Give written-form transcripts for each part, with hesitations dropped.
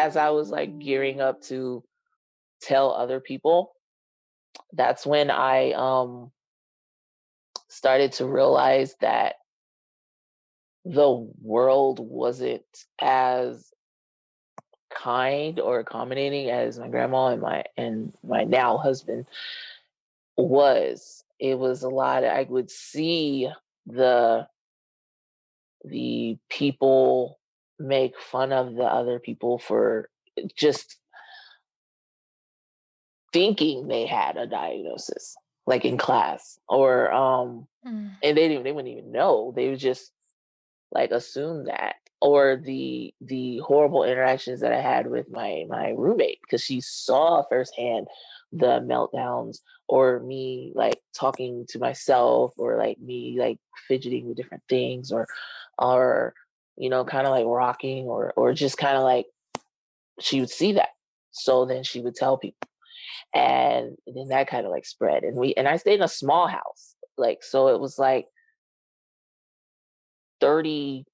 as I was like gearing up to tell other people, that's when I started to realize that the world wasn't as kind or accommodating as my grandma and my now husband was. It was a lot. I would see the the people make fun of the other people for just thinking they had a diagnosis, like in class, or Mm. and they wouldn't even know. They would just like assume that. Or the horrible interactions that I had with my roommate, because she saw firsthand the meltdowns, or me like talking to myself, or like me like fidgeting with different things, or kind of like rocking, or just kind of like, she would see that. So then she would tell people, and then that kind of like spread. And I stayed in a small house, like, so it was like 30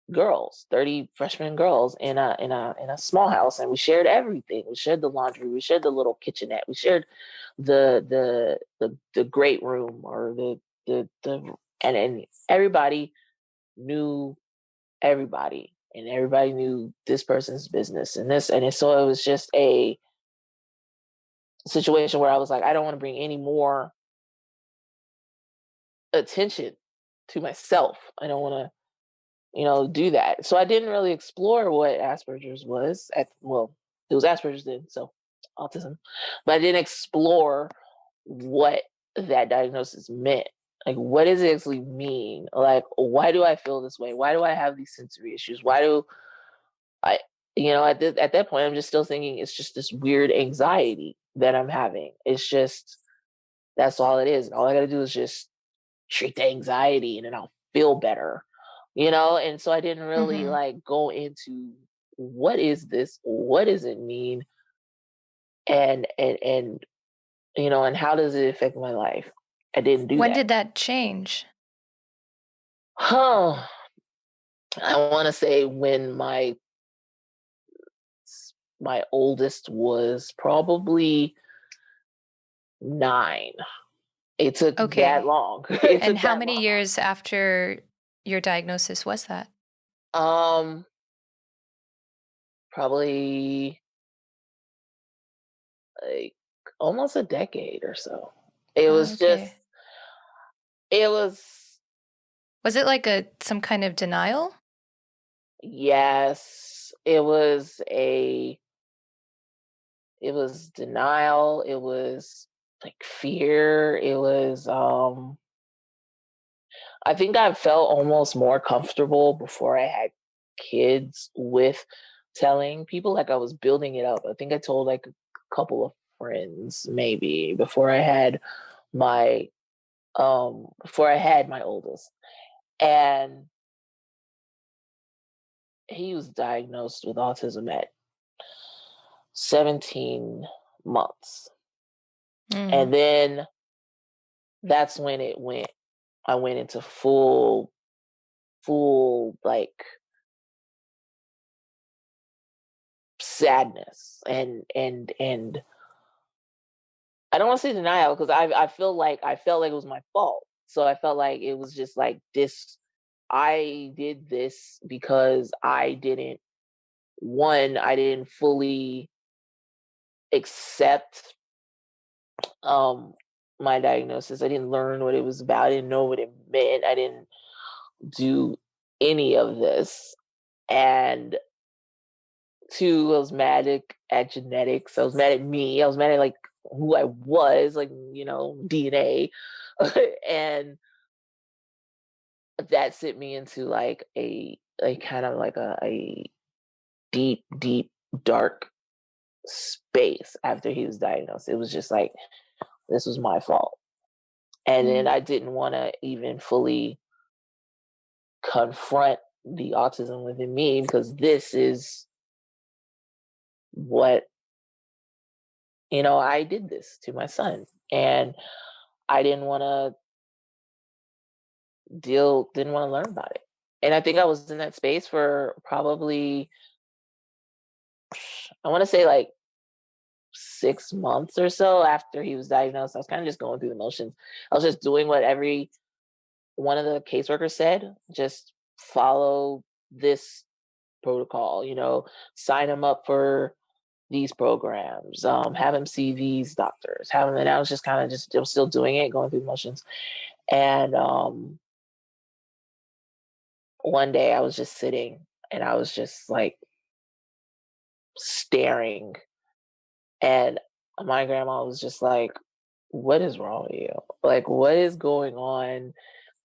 girls, 30 freshman girls in a small house, and we shared everything. We shared the laundry, we shared the little kitchenette, we shared the great room, or the and everybody knew everybody, and everybody knew this person's business, so it was just a situation where I was like, I don't want to bring any more attention to myself. I don't want to do that. So I didn't really explore what Asperger's was. Well, it was Asperger's then, so autism. But I didn't explore what that diagnosis meant. Like, what does it actually mean? Like, why do I feel this way? Why do I have these sensory issues? Why do I, at that point, I'm just still thinking it's just this weird anxiety that I'm having. It's just, that's all it is. And all I got to do is just treat the anxiety, and then I'll feel better, And so I didn't really Mhm. like go into what is this? What does it mean? And how does it affect my life? I didn't do When that. did that change? Huh. I want to say when my oldest was probably 9. It took that Okay. long. It And took how that many long. years after your diagnosis was that? Um, Probably like almost a decade or so. It Oh, was just, okay. it was, Was it like a some kind of denial? yes, it was denial, it was like fear, it was, I think I felt almost more comfortable before I had kids with telling people, like I was building it up. I think I told like a couple of friends maybe my before I had my oldest. And he was diagnosed with autism at 17 months. Mm. And then that's when I went into full like sadness, and I don't want to say denial, because I felt like it was my fault. So I felt like it was just like this, I did this because I didn't fully accept um my diagnosis. I didn't learn what it was about. I didn't know what it meant. I didn't do any of this. And two, I was mad at genetics. I was mad at me. I was mad at like who I was, like, DNA. And that sent me into like a kind of like a deep, deep, dark space after he was diagnosed. It was just like, this was my fault. And then Mm. I didn't want to even fully confront the autism within me, because this is what, I did this to my son, and I didn't want to learn about it. And I think I was in that space for probably I want to say like 6 months or so after he was diagnosed. I was kind of just going through the motions. I was just doing what every one of the caseworkers said, just follow this protocol, sign him up for these programs, have him see these doctors, have him, and I was just kind of just I was still doing it, going through the motions. And one day I was just sitting and I was just like staring, and my grandma was just like, what is wrong with you? Like, what is going on?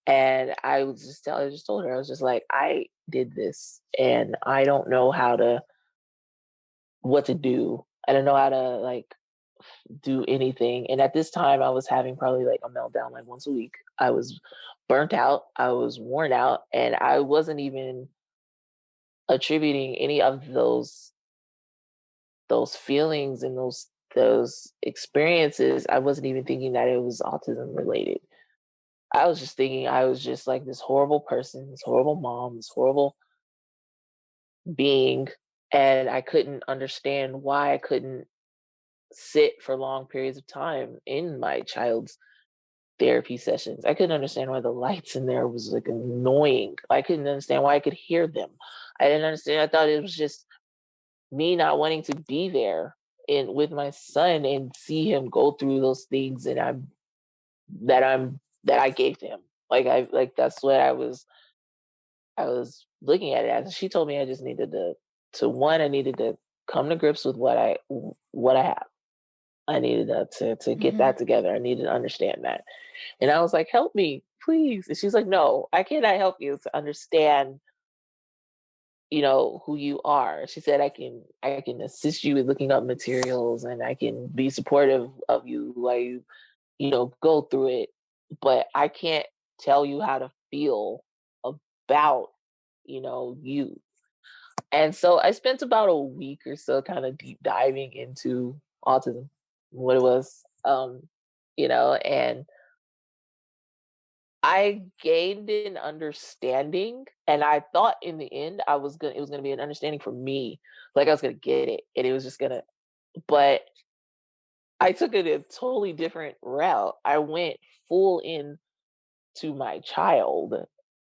And I just told her, I was just like, I did this and I don't know what to do. I don't know how to like do anything. And at this time I was having probably like a meltdown like once a week. I was burnt out, I was worn out, and I wasn't even attributing any of those feelings and those experiences. I wasn't even thinking that it was autism related. I was just thinking I was just like this horrible person, this horrible mom, this horrible being, and I couldn't understand why I couldn't sit for long periods of time in my child's therapy sessions. I couldn't understand why the lights in there was like annoying. I couldn't understand why I could hear them. I didn't understand. I thought it was just me not wanting to be there and with my son and see him go through those things, and that I gave to him. Like that's what I was looking at it as. She told me I just needed I needed to come to grips with what I have. I needed to get Hmm. that together. I needed to understand that. And I was like, help me, please. And she's like, no, I cannot help you to understand, who you are. She said, I can assist you with looking up materials and I can be supportive of you while you go through it. But I can't tell you how to feel about, you. And so I spent about a week or so kind of deep diving into autism, what it was, and I gained an understanding, and I thought in the end it was gonna be an understanding for me. Like I was gonna get it, and it was just gonna. But I took it a totally different route. I went full in to my child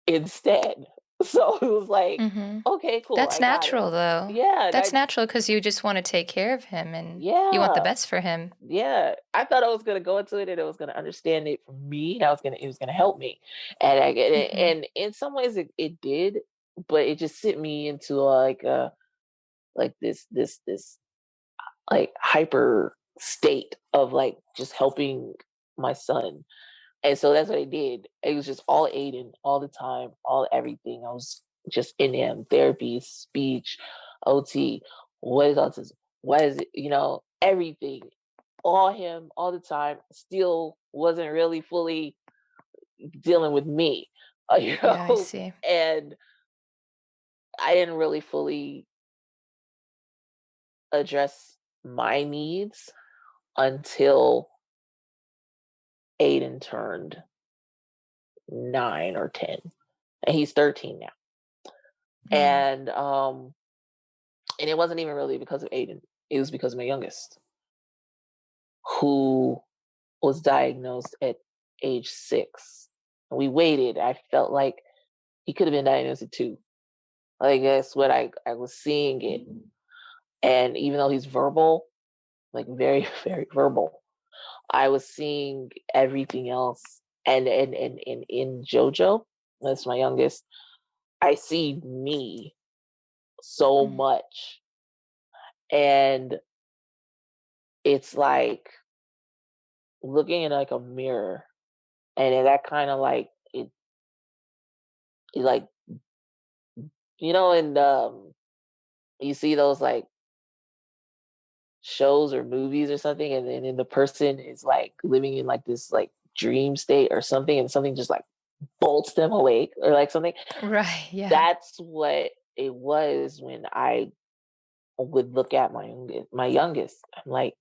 instead. So it was like, Hmm. okay, cool, That's I got it. natural, though. Yeah, That's natural because you just want to take care of him and you want the yeah. best for him. Yeah, I thought I was gonna go into it and it was gonna understand it for me. It was gonna help me, and I get it. Hmm. And in some ways, it did, but it just sent me into like this like hyper state of like just helping my son. And so that's what I did. It was just all Aiden, all the time, all everything. I was just in him, therapy, speech, OT. What is autism? What is it? Everything, all him, all the time. Still wasn't really fully dealing with me, Yeah, I see. and I didn't really fully address my needs until Aiden turned 9 or 10, and he's 13 now. Mm. And it wasn't even really because of Aiden. It was because of my youngest, who was diagnosed at age 6. And we waited. I felt like he could have been diagnosed at 2. Like that's what I was seeing it. And even though he's verbal, like very, very verbal, I was seeing everything else. And in Jojo, that's my youngest, I see me so Mm. much. And it's like looking in like a mirror, and that kind of like it like and you see those like shows or movies or something, and then the person is like living in like this like dream state or something, and something just like bolts them awake or like something. Right, yeah. That's what it was when I would look at my youngest. I'm like,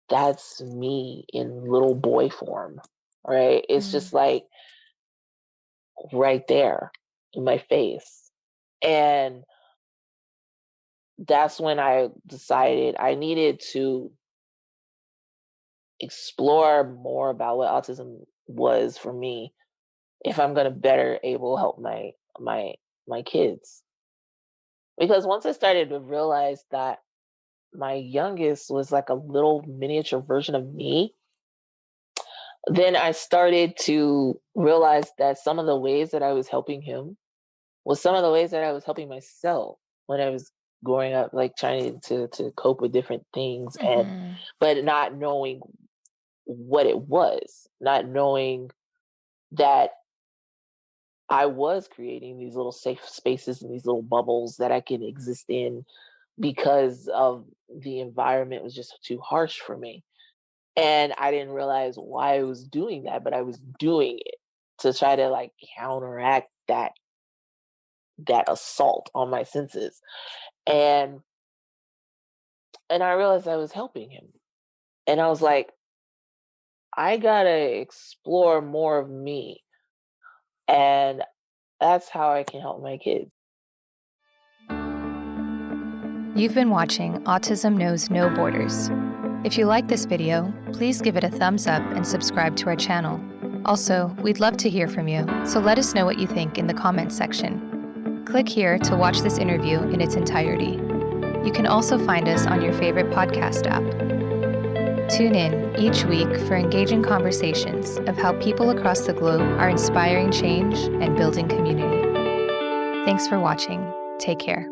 that's me in little boy form, right? It's Mm. just like right there in my face. And that's when I decided I needed to explore more about what autism was for me if I'm gonna better able help my my kids. Because once I started to realize that my youngest was like a little miniature version of me, then I started to realize that some of the ways that I was helping him was some of the ways that I was helping myself when I was growing up, like trying to cope with different things and Mhm. but not knowing what it was, not knowing that I was creating these little safe spaces and these little bubbles that I can exist in because of the environment was just too harsh for me. And I didn't realize why I was doing that, but I was doing it to try to like counteract that assault on my senses. And and I realized I was helping him. And I was like, I gotta explore more of me. And that's how I can help my kids. You've been watching Autism Knows No Borders. If you like this video, please give it a thumbs up and subscribe to our channel. Also, we'd love to hear from you, so let us know what you think in the comments section. Click here to watch this interview in its entirety. You can also find us on your favorite podcast app. Tune in each week for engaging conversations of how people across the globe are inspiring change and building community. Thanks for watching. Take care.